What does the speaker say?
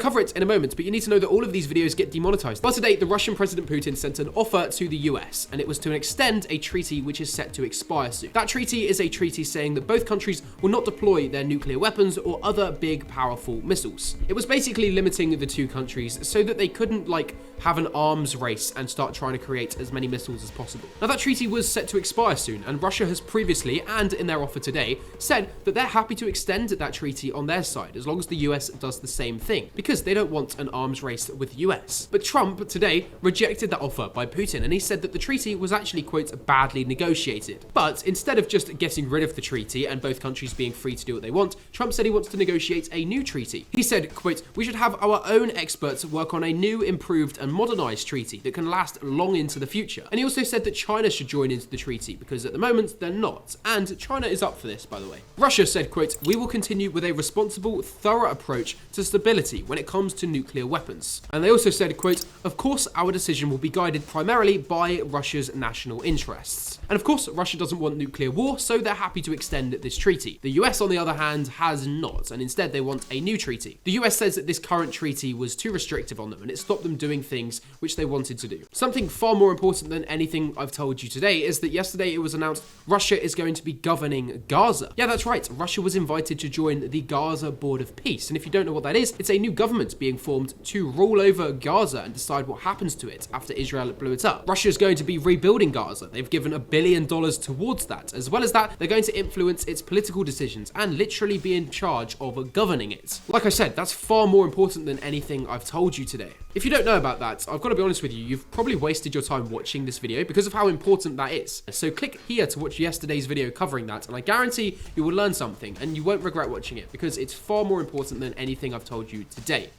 cover it in a moment, but you need to know that all of these videos get demonetized. But today, the Russian President Putin sent an offer to the US, and it was to extend a treaty which is set to expire soon. That treaty is a treaty saying that both countries will not deploy their nuclear weapons or other big, powerful missiles. It was basically limiting the two countries so that they couldn't, like, have an arms race and start trying to create as many missiles as possible. Now, that treaty was set to expire soon, and Russia has previously, and in their offer today, said that they're happy to extend that treaty on their side, as long as the US does the same thing, because they don't want an arms race with the US. But Trump today rejected that offer by Putin, and he said that the treaty was actually, quote, badly negotiated. But instead of just getting rid of the treaty and both countries being free to do what they want, Trump said he wants to negotiate a new treaty. He said, quote, "We should have our own experts work on a new, improved and modernized treaty that can last long into the future." And he also said that China should join into the treaty, because at the moment they're not. And China is up for this, by the way. Russia said, quote, "We will continue with a responsible, thorough approach to stability when it comes to nuclear weapons." And they also said, quote, "Of course, our decision will be guided primarily by Russia's national interests." And of course, Russia doesn't want nuclear war, so they're happy to extend this treaty. The US, on the other hand, has not, and instead they want a new treaty. The US says that this current treaty was too restrictive on them, and it stopped them doing things which they wanted to do. Something far more important than anything I've told you today is that yesterday it was announced Russia is going to be governing Gaza. Yeah, that's right. Russia was invited to join the Gaza Board of Peace, and if you don't know what that is, it's a new government being formed to rule over Gaza and decide what happens to it after Israel blew it up. Russia is going to be rebuilding Gaza. They've given $1 billion towards that. As well as that, they're going to influence its political decisions and literally be in charge of governing it. Like I said, that's far more important than anything I've told you today. If you don't know about that, I've got to be honest with you, you've probably wasted your time watching this video because of how important that is. So click here to watch yesterday's video covering that, and I guarantee you will learn something and you won't regret watching it because it's far more important than anything I've told you today.